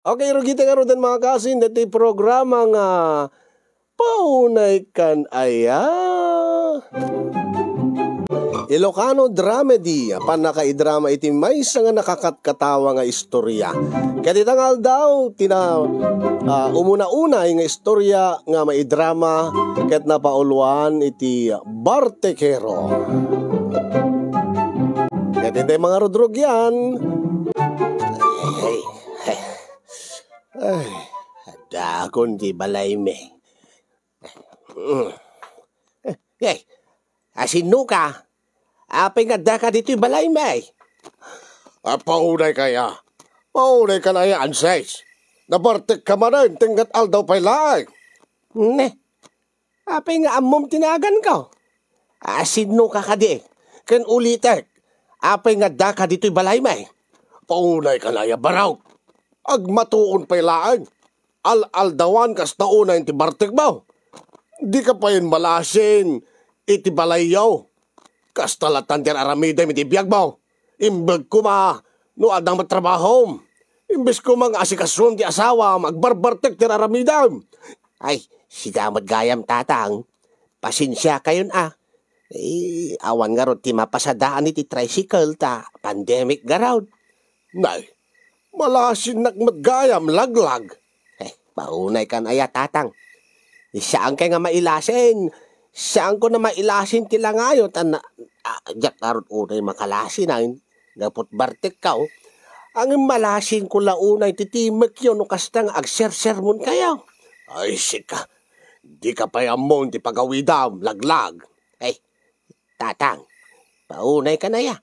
Okay, rugita nga rin mga kasin, dati programa nga paunay kan aya. Ilocano Dramedy, panakaidrama iti may nga nakakatkatawa nga istorya. Kaditangal daw, umuna-una nga istorya nga maidrama ket napauluan iti Bartekero. Kaya mga rodrog yan. Ay, adakon di balay me. Asino ka? Apay nga daka dito'y balay me. Paunay kaya. Paunay ka na yan, Says. Nabartik ka man rin, tingkat aldaw pa'y laay. Ne, apay nga amom tinagan ka. Asino ka kadi? Ken ulitek, apay nga daka dito'y balay me. Paunay ka na yan, baraw. Agmatuon pa'y laay. Al-aldawan kas nauna yung tibartik mo. Di ka pa yun malasin, iti balayaw. Kas talatan tiyan aramida iti biyag mo. Imbag ko no adang matrabaho. Imbes ko mga asikasun ti asawa, magbarbartek tiyan aramida. Ay, sigamad gayam tatang. Pasensya kayon awan nga ron ti mapasadaan iti tricycle ta pandemic garawd. Nay, malasin nagmadgayam laglag. Paunay kan aya tatang. Saan kay nga mailasin? Saan ko na mailasin tila ngayon? Jak karot unay makalasin ay napot bartek ka Ang malasin ko launay titimek yun no kastang agser-sermon kayo. Ay sika, di ka payamon ti pagawidam laglag. Tatang, paunay ka na ya.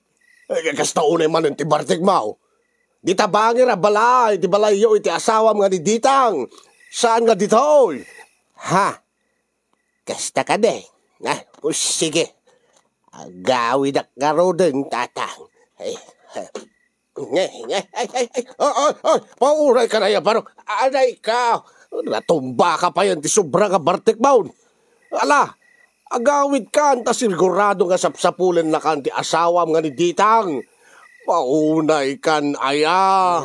Kasta unay man ti bartek mo. Di tabangi ra balay, ti balayo iti asawam nga ni Ditang. Saan nga dito? Ha? Kasta ka de. Sige. Agawid ak garodeng tatang. Pauray ka na yan, parang anay ka. Natumba ka pa yan, ti sobra ka bartek maun. Ala, agawid ka, ta sigurado nga sapsapulan na kan ti asawam nga ni Ditang. Paunay kan aya.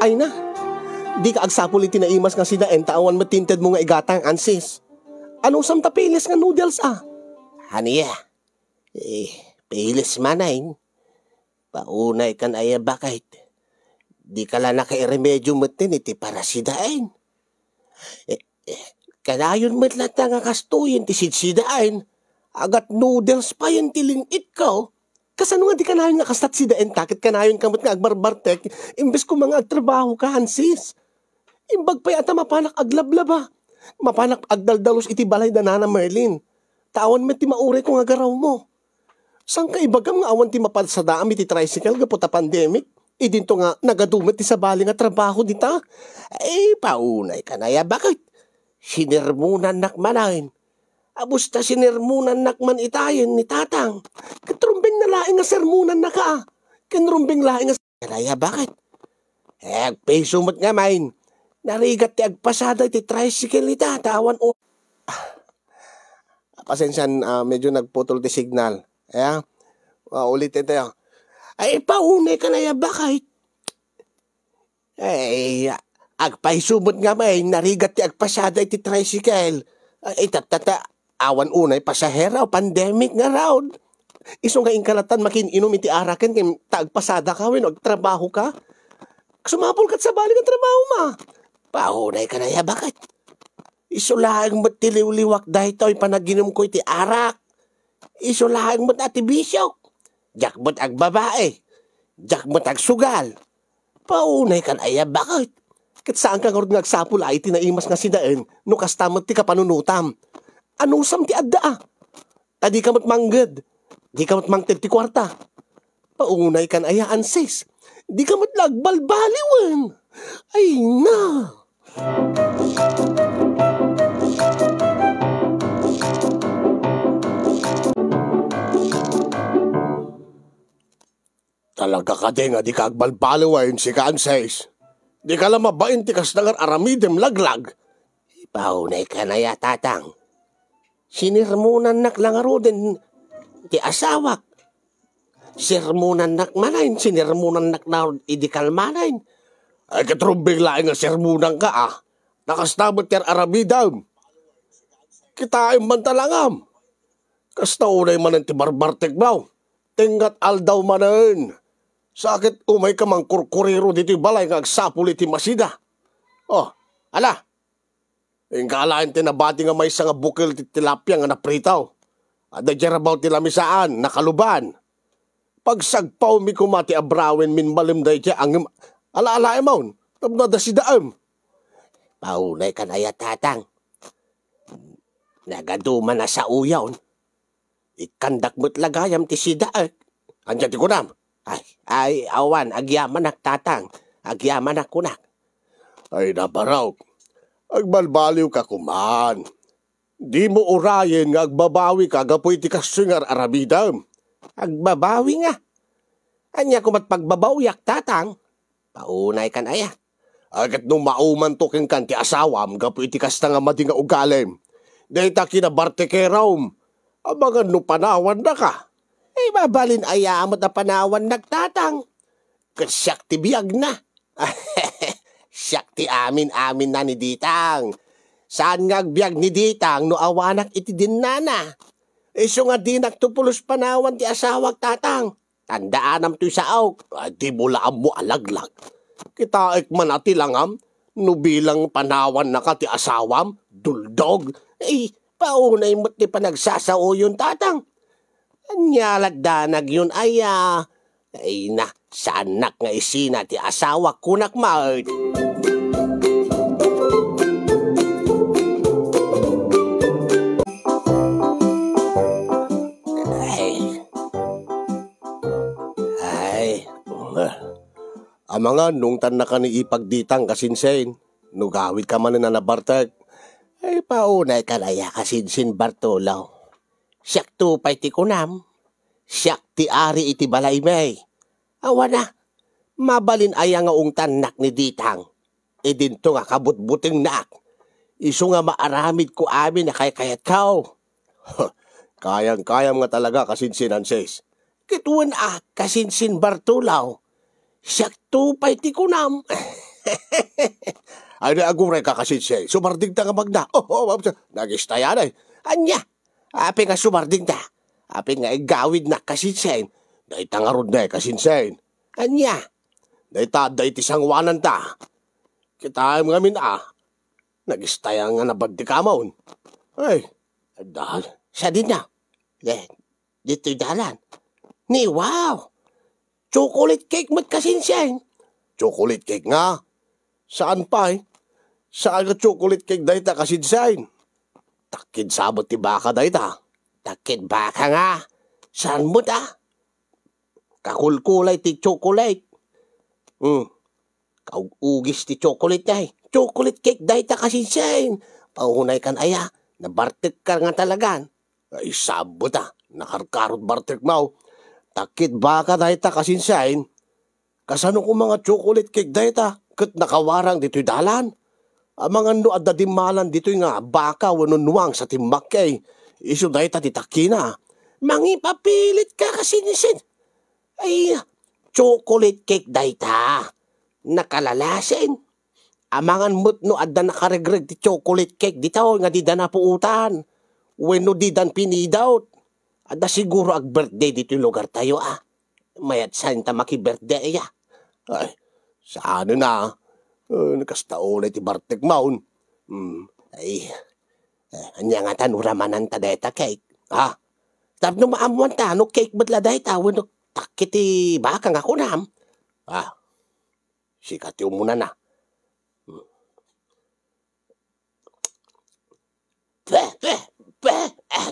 Ay na, di ka agsapul iti naimas nga sida tawan matinted mo nga igatang ansis. Anong samtapilis nga noodles Haniya, pilis manayin. Paunay kan aya bakit? Di ka lang nakairemedyo matin iti para sidain. Kanayon matlat nga kastuyin ti sidain. Agat noodles pa yan tilingit ka Kasano nga di kanayon nga kastat sidain takit kanayon kamot nga agbarbartek imbes ko mga agtrabaho ka hansis. Imbag pa yata mapanak aglablaba. Mapanak agdaldalos iti balay danana Merlin. Tawan met ti maure ko nga garaw mo. Sang kaibagam nga awan ti mapalsadaam iti tricycle gaputa pandemic. Idinto nga nagadumet ti sabali nga trabaho dita. Paunay ka na ya bakit? Sinirmunan nakmanain. Abusta sinirmunan nakman itayin ni tatang. Katrumbing na laing nga sermunan na ka. Kanrumbing laing nga seraya bakit? Agpeso mo't nga main. Narigat ti agpasada ti tricycle ni tatawan Pasensyan, medyo nagputol ti signal. Ulitin tayo. Paunay ka na ya bakit? Agpaisumot nga may, narigat ti agpasada ti tricycle. Awan unay pasahera o pandemic nga raw. Iso nga inkalatan makin-inom iti araken kay tagpasada ka o agtrabaho ka. Sumapol kat sa balik ang trabaho ma. Paunay ka na ya bakit? Iso lahang mo't tiliw-liwak dahil to'y panaginom ko iti arak. Iso lahang mo't ati bisyok. Jak mo't agbabae. Jak mo't agsugal. Paunay ka na ya bakit? Kat saan ka nga agsapul ay tinaimas nga sidain no kastamot ti kapanunutam. Anong sam ti adda Tadi ka mo't manggad. Di ka mo't mangted ti kwarta. Paunay kan ayaan sis. Di ka mo't lagbalbaliwan. Ay na. Talaga ka di nga di ka agbalbaliwan si Kansays. Di ka lang mabain ti kas nangar aramidem laglag. Paunay ka na ya tatang. Sinirmunan nak lang din ti asawak. Sirmunan nak manayin, sinirmunan nak na idikal manayin. Ay katrumbing laing nga sermunan ka Nakastabot yan arabidam. Kita ay mantalangam. Kastaunay man ti barbartek baw. Tingat aldaw manan. Sakit umay ka mang kurkuriro dito balay nga agsapuli ti masida. Oh, ala. Ingkalain tinabati nga may nga bukil ti tilapia nga napritaw. Ada jarabaw ti lamisaan, nakaluban. Pagsagpaw mi kumati abrawin min malimday ti ang ala-ala emaun. Tabnada si daam. Paunay ka na ya, tatang. Nagaduman na sa uyaw. Ikandak mo't lagayam ti sidaak. Andiyan ti kunam. Ay, awan, agyaman ak, tatang. Agyaman ak kunak. Ay nabaraw. Agbalbaliw ka kuman. Di mo urayin nga agbabawi ka gapoy ti kasungar arabidam. Agbabawi nga. Anya kumat pagbabawyak, tatang. Paunay kan aya. Agad nung mauman to king kan ti asawam gapoy ti kasta nga madi nga ugalem. Dahita kinabarte kerawm. Abangan no panawan na ka. Babalin aya amot na panawan nagtatang. Kasyak ti biyag na. Siyak ti amin-amin na ni Ditang. Saan nga agbyag ni Ditang no awanak iti din nana? Iso nga di nagtupulos panawan ti asawag, tatang. Tandaan am to sa auk. Di mo laam mo alaglag. Kita ekman ati langam. No bilang panawan na ka ti asawam. Duldog. Paunay mo't ti panagsasao yun, tatang. Anyalat danag yun aya. Na, sanak nga isina ti asawa kunak maot. Ang mga nung tan na ka ni ipagditang kasinsen. Nugawid ka man na nabartag. Paunay ka na ya kasinsin, Bartolo. Siyak tupay ti kunam. Siyak ti ari iti balay may. Awa na, mabalin aya nga ungtan nak ni Ditang. Dinto nga kabutbuting nak. Iso nga maaramid ko amin na kayat kao. Kayang-kayam nga talaga kasinsinan sis. Kituan kasinsin Bartulaw. Siyak tupay ti kunam. Ay na aguray ka kasinsin. Sumardig ta nga magda. Nagistaya na Anya, api nga sumarding ta. Api nga igawid na kasinsin. Dahil tangarod na kasinsin. Anya? Dahil iti sangwanan ta. Kita nga min Nagistaya nga nabagdi ka maun. Dahil. Siya din na. Dito'y dalan. Ni wow! Chocolate cake mo't kasinsin. Chocolate cake nga? Saan pa Saan nga chocolate cake dahil ta kasinsin? Takid sabot ti baka dahil ta. Takid baka nga. Saan mo ta? Kakulkulay ti chocolate. Kaugugis ti chocolate dahi. Chocolate cake dahi ta kasinsin. Paunay kan aya. Nabartek ka nga talagan. Ay sabot nakarkarot bartek mau. Takit baka dahi ta kasinsin. Kasano ko mga chocolate cake dahi ta. Kat nakawarang dito'y dalan. Ang mga no adadimalan dito'y nga baka wanunuang sa timakay. Iso dahi ta titakina. Mangipapilit ka kasinsin. Chocolate cake dahi ta. Nakalalasin. Amangan mo't no adda nakaregreg ti chocolate cake dito nga di da na puutan. Wenno di dan pinidawt. Adda siguro ag birthday dito yung lugar tayo Mayat saan ta maki-birthday Sa ano na? Nakastaon ti bartek maun. Anya nga tanuramanan ta deta cake. Tapno maamuan ta, no cake ba't laday ta, wenno takiti baka nga kunam. Sikati muna na.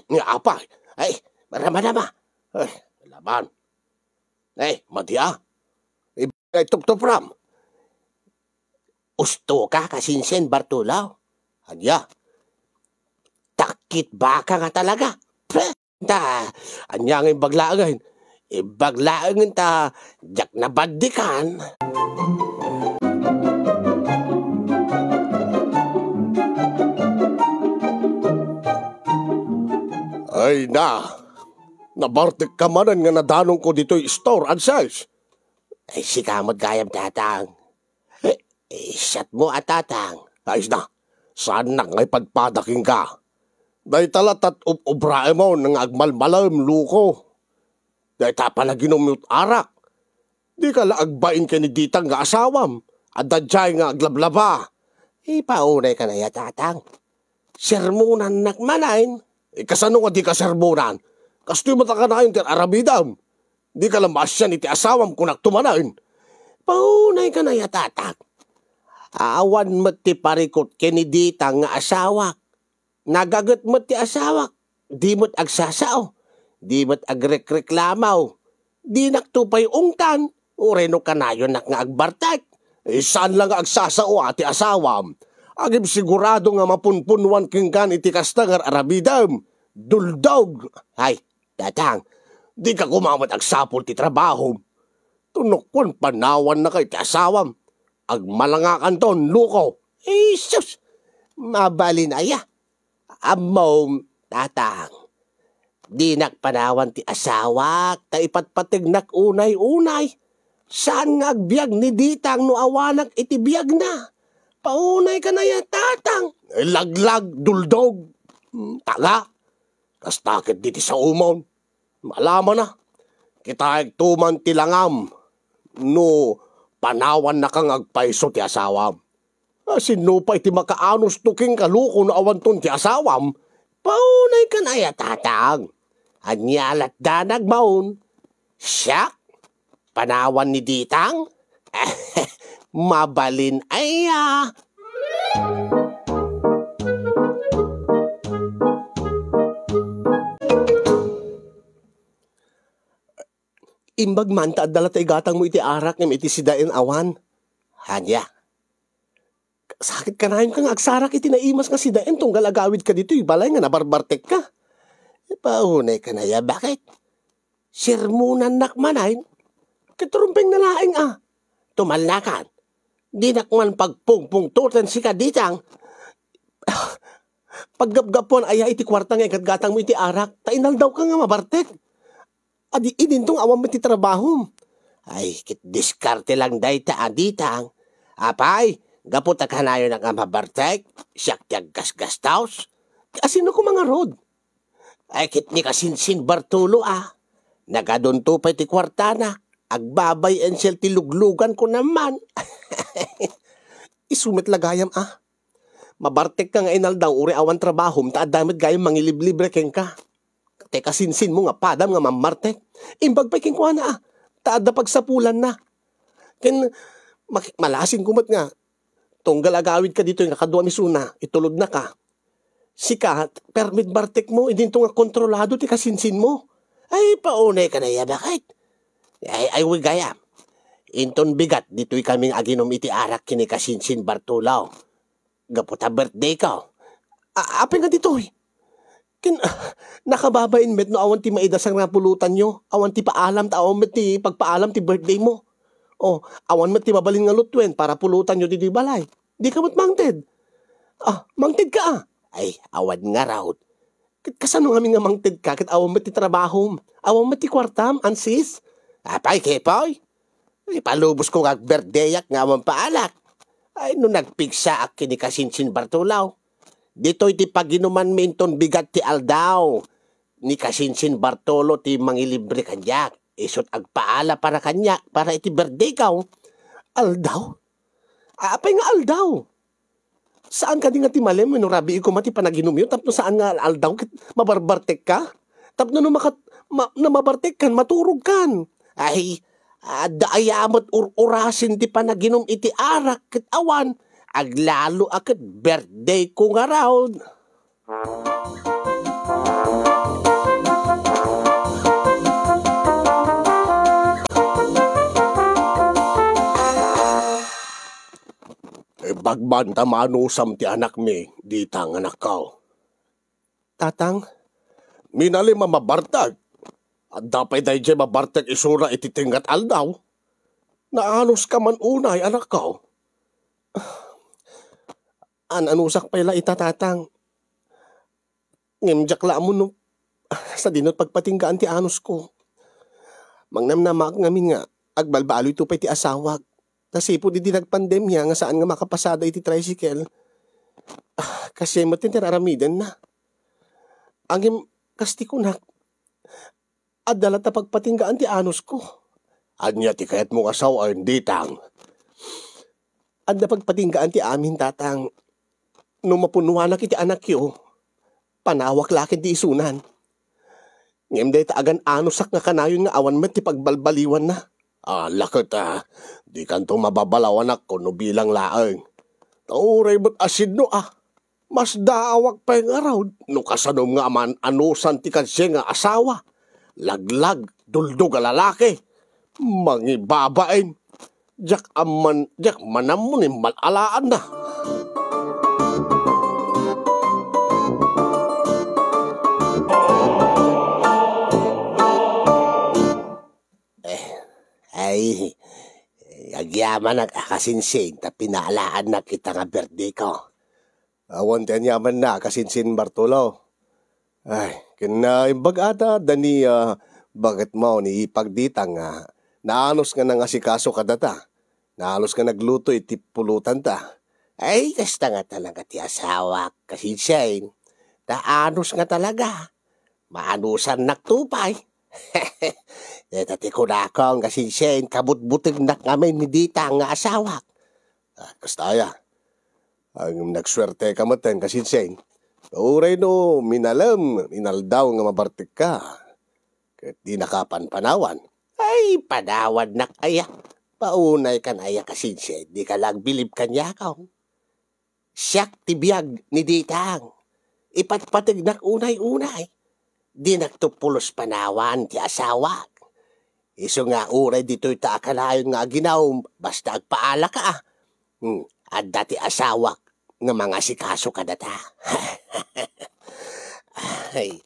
Nga apa? Marama-rama. Laban. Madya. Tup-tup ram. Usto ka kasinsen, Bartulaw. Anya. Takit baka nga talaga. Anya nga baglaangan. Baglaangan ta, jak na bagdikan. Ay na, nabartik ka manan nga nadanong ko dito'y store and size. Ay sikamot gayam tatang. Shot mo at tatang. Ayos na, saan na ngay padpadaking ka? Day talat at ubrae mo nang agmalmalam luko. Day tapala ginumut arak. Di ka laagbain ka ni ditang nga asawam. At dadyay nga aglablaba. Paunay ka na ya tatang. Sermonan nakmanain. Kasano nga di ka sermonan? Kastoy mo ka na yung arabidam. Di ka lamas yan iti asawam kung nagtumanain. Paunay ka na ya tatang. Awan mo ti parikot kiniditang nga asawak. Nagagat mo ti asawak. Di mo't agsasao. Di mo't agrekreklamaw. Di naktupay ungtan. Ureno ka na yun nga agbartak. Saan lang agsasao ati asawam? Agib sigurado nga mapunpunwan kinggan iti kastangar arabidam. Duldog. Ay, tatang. Di ka kumamot agsapol ti trabaho. Tunokon panawan na kay ti asawam. Agmalangakan ton, luko. Sus! Mabalin aya. Amom, tatang. Di nakpanawan ti asawak. Ta ipatpatig nak unay-unay. Saan nga agbyag ni ditang no awanak iti biyag na? Paunay ka na yan, tatang. Laglag, duldog. Taga. Kastakit diti sa umon. Malaman na. Kita tuman tilangam. No, panawan na kang agpaiso ti asawam. Sino pa iti makaanos tuking kaluko no awanton ti asawam? Paunay ka na yan, tatang. Anyalat danag maun. Siyak. Panawan ni ditang? Mabalin aya. Imbag man ta adala tay gatang mo iti arak ngem iti sidaen awan. Hanya. Sakit ka na yun kang agsarak iti naimas nga sidaen tunggal agawid ka dito balay nga nabarbartek ka. Paunay ka na ya, bakit? Sirmunan nakmanain. Kiturumpeng na laing Tumalnakan. Di nakman pagpungpung tutan si kaditang. Paggapgapon aya iti kwarta nga ikatgatang mo iti arak. Tainal daw ka nga mabartek. Adi idintong awam iti trabaho. Ay, kitdiskarte lang day ta aditang. Apay, gaputa ka na yun nga mabartek. Siyak tiyag gasgastaws. Asino ko mga rod? Ay, kit ni kasinsin Bartolo Nagadunto pa iti kwarta na. Agbabay and sel tiluglugan ko naman. Isumit lagayam Mabartek ka nga inaldaw uri awan trabaho ta adamit gayam mangiliblibre keng ka. Teka sinsin mo nga padam nga mamartek. Imbag pa king kuha na taada pagsapulan na. Ken malasin kumat nga. Tunggal agawid ka dito yung nakadua misuna. Itulod na ka. Sika, permit bartek mo. Idinto nga kontrolado ti kasinsin mo. Ay, paunay ka na ya, bakit? Ay, gaya. Inton bigat, dito'y kaming aginom iti arak kini kasinsin Bartulaw. Gaputa birthday ka. Apin nga dito'y. Nakababain met no awan ti maidasang napulutan nyo. Awan ti paalam, awan met ti pagpaalam ti birthday mo. O, awan met ti mabalin nga lutwen para pulutan nyo di balay. Di ka mat mangted. Mangted ka Ay, awan nga raw. Kasano nga nga mangted ka? Kit awan met ti trabaho. Awan met ti kwartam, ansis. Apay, kepoy. Ipalubos ko nga birthday nga awan paalak. Ay, no nagpigsa ak kini kasinsin Bartulaw. Dito'y ti paginuman minton bigat ti aldaw. Ni kasinsin Bartolo ti mangilibre kanyak. Isot agpaala para kanyak para iti birthday ka. Aldaw? Apay nga aldaw? Saan ka di nga ti malem? No rabi ko mati panaginom yun. Tapno saan nga aldaw? Mabarbartek ka? Tapno no na mabartek kan, maturog kan. Ay, daayamot urasin ti panaginom iti arak ket awan. Aglalo akit birthday ko nga raw. Bagbanta manusam ti anak mi, di tang anak ka. Tatang? Minali mamabartag. At dapat dahi dyan mabartag isura iti tingat aldaw. Naanos ka man unay anak ka. Anusak pala itatatang. Ngimjak la mo no. Sa dinot pagpatinggaan ti anos ko. Mangnamnamak ngamin nga, agbalbalo ito pa ti asawag. Nasipo di nagpandemya nga saan nga makapasada iti tricycle. Kasi mo tinararamidan na. Angim, kasti ko na. Adala ta pagpatinggaan ti anos ko. Anya ti kayat mo asaw ay hindi tang. Adda pagpatinggaan ti amin tatang. Nung mapunuanak iti anak yo, panawak lakin ti isunan. Ngem day taagan anusak nga kanayon nga awan met ti pagbalbaliwan na. Lakot di kanto mababalawan ako no bilang laeng. Tauray ba't asid no Mas daawak pa yung araw. No kasanom nga man anusan ti kansiya nga asawa. Laglag, duldog a lalaki. Mangibabain. Jak manam mo ni malalaan na. Ay, agyaman nag-akasinsin ta pinaalaan na kita nga birthday ko. Awan ti anyaman na kasinsin Bartolo. Ay, kinaimbag ata dani bakit mo ni ipagditang naanos nga nangasikaso ka data. Naanos nga nagluto iti pulutan ta. Ay, kasta nga talaga ti asawa kasinsin. Taanos nga talaga. Maanusan nagtupay. Dati ko na akong kasinsin kabut-butig na kami ni Dita nga asawa. Kastaya. Ang nagswerte ka maten kasinsin. Uray no, minaldaw nga mabartik ka. Kahit di nakapanpanawan. Ay, panawan na kaya. Paunay ka na ya kasinsin. Di ka lang bilib kanya ka. Siyak tibiyag ni Ditang. Ipatpatig na unay-unay. Di nagtupulos panawan ti asawa. Iso nga uray dito'y taakalayon nga ginaw. Basta agpaala ka At dati asawa nga mga sikaso ka data. Ay,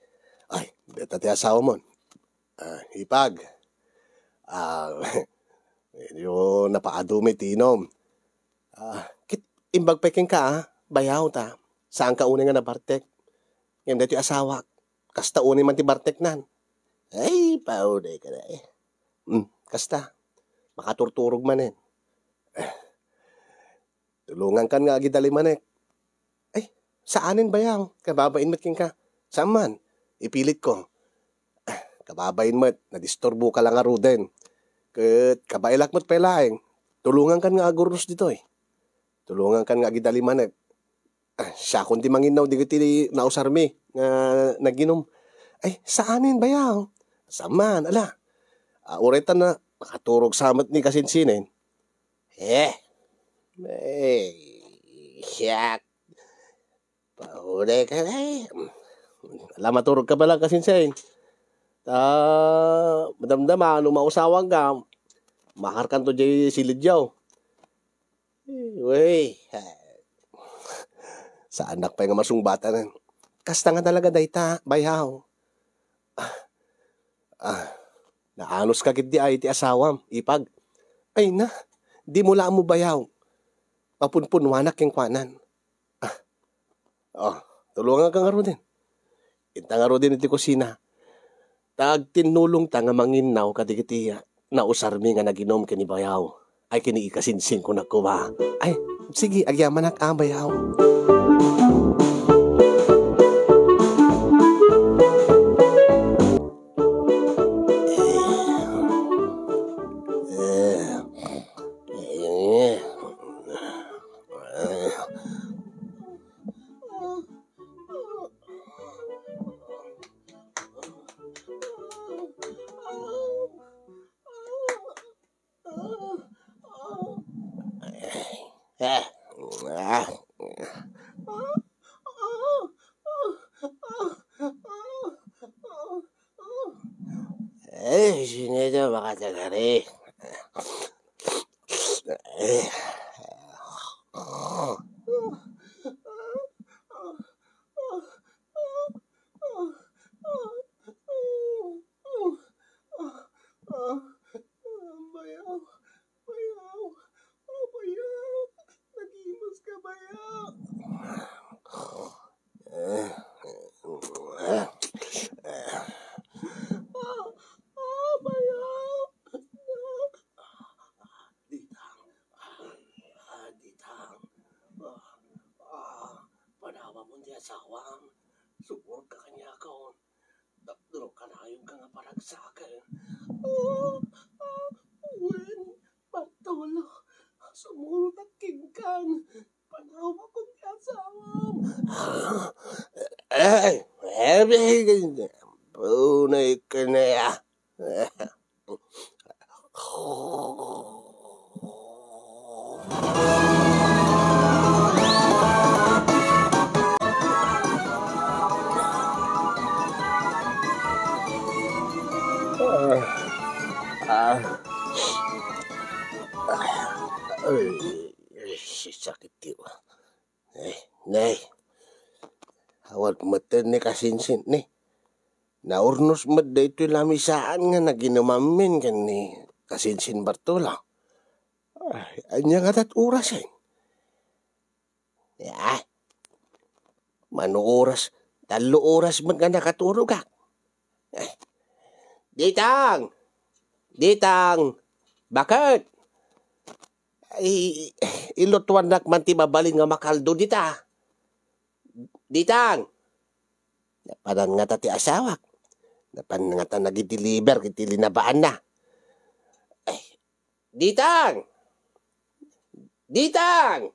dati asawa mo. Ipag. Medyo napaadumi tinom. Imbag peking ka bayaw ta. Saan ka unay nga nabartek? Ngayon dati asawa. Kasta unay man ti bartek nan. Ay, paunay ka na kasta. Makaturturog man Tulungan kan nga agidali manek. Ay, saanin bayaw? Kababain mat king ka. Saan man? Ipilit ko. Kababain mat, nadisturbo ka lang aruden. Kat kabailak mo't pelaeng. Tulungan kan nga agurnos dito Tulungan kan nga agidali manek. Siya kundi manginaw di kiti nausarmi nga naginom. Ay, saanin bayaw? Saan man, ala. Uretan na, makaturog samat ni kasinsinin. Siyak. Paunay ka na Alam, maturog ka ba lang kasinsin? Madamdama, ano mausawang ka, makarkan to jay silidyaw. Uy, sa anak pa yung masungbatan. Kasta nga talaga dayta, bayaw. Naanos ka gid di ay ti asawam, ipag. Ay na, di mula mo bayaw. Papunpunwanak yung kwanan. Tulungan ka nga ro din. Inta nga ro din iti kusina. Tag tinulong ta nga manginaw kadigitiya. Nausarmi nga naginom kini bayaw. Ay kini ikasinsin ko na kuha. Ay, sige, agyaman ak bayaw. Sino ito makatagari? Nag-imas ka bayaw. Sumuro ka kanya ka. Dapduro ka na yung ka nga parang sa akin. Wen, Bartolo, sumuro na kingkan. Panawa ko niya asawam. Punay ka na ya. Sakit yun. Nay, awat matan ni kasinsin ni. Naurnos mad da ito lamisaan nga naginamamin kan ni kasinsin Bartola. Anya nga tat oras eh. Ya, mano oras, 3 oras man ka nakaturog ka. Ditang! Ditang! Bakit? Ay, ilotwan nak man ti mabalin nga makaldo dita. Ditang! Napanan nga ta ti asawak. Napanan nga ta nag-deliver kiti linabaan na. Ay, Ditang! Ditang!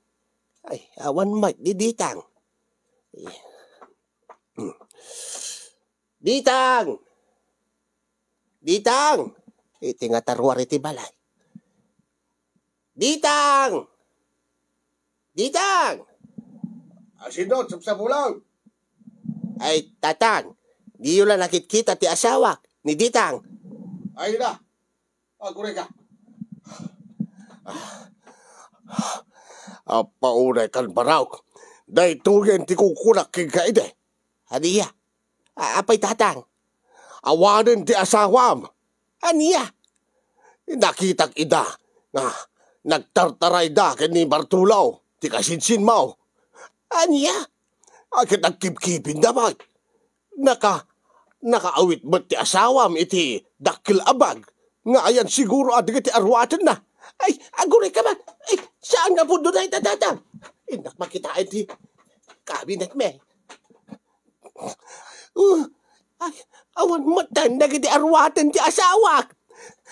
Ay, awan mic di Ditang. Ditang! Ditang! Iti nga tarwar iti balay. Ditang! Ditang! Asidot, sapsapulang. Ay, tatang, di yun lang nakikita ti asawa ni Ditang. Ay na. Agure ka. Paunay kan baraw. Day tuyen ti kukunak king kaide. Aniya? Apay tatang? Awanin ti asawam. Aniya? Nakitak ida nga nagtartaray da ken ni Bartulaw ti kasinsin mo. Aniya? Akit nagkipkipin damay. Nakaawit mo ti asawam iti dakil abag. Nga ayan siguro adig ti arwatan na. Ay, agure ka man. Ay, saan nga po doon ay tatang? Inak makitain ti kabinet me. Ay, awan matan nagiti arwatan ti asawak.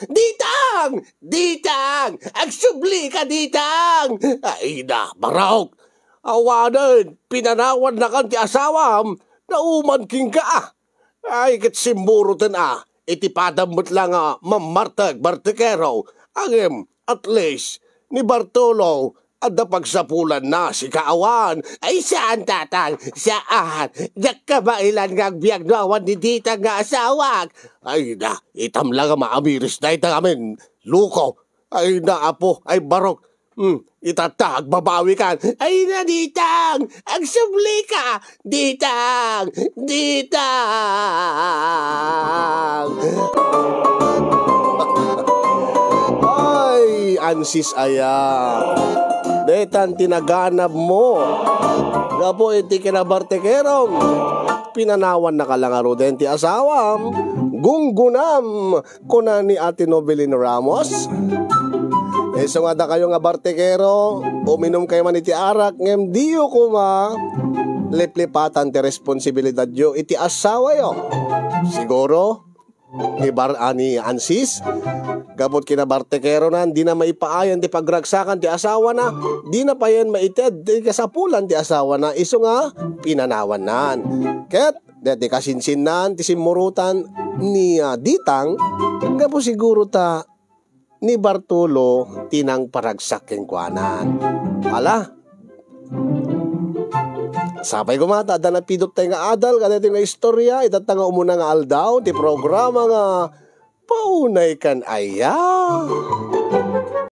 Ditang! Ditang! Agsubli ka, Ditang! Ay na, barok. Awanan, pinanawan na kan ti asawam. Nauman king ka. Ay, kat simburutan iti padamot lang mamartag Bartekero. Angem, at least, ni Bartolo, adda pagsapulan na si Kaawan. Ay, saan, tatang? Saan? Yak ka ba ilan nga biyag nawan ni Ditang nga asawak? Ay na, itam lang maamiris na itang amin. Luko, ay na apo, ay barok. Itatag, babawi ka. Ay na, Ditang! Agsubli ka! Ditang! Ditang! Ay, ansis aya. Detan tinaganap mo. Gapo iti kinabartekerom. Pinanawan na kalangaro den ti asawam. Gunggunam kuna ni Ate Novelin Ramos. So nga da kayo nga bartekero, uminom kayo man iti arak, ngem diyo kuma liplipatan ti responsibilidad yo iti asawa yo. Siguro, ni Ansis, gabot kina bartekero na, di na maipaayan ti pagragsakan ti asawa na, di na pa yan maited, di kasapulan ti asawa na, iso nga, pinanawan nan. Ket, dati kasinsin nan, ti simurutan ni Ditang, gapo siguro ta, ni Bartolo tinang paragsak ken kuanan. Ala. Sabay gumata da napidot tay nga adal kadto nga istorya itatanga umuna nga aldaw ti programa nga paunay kan aya.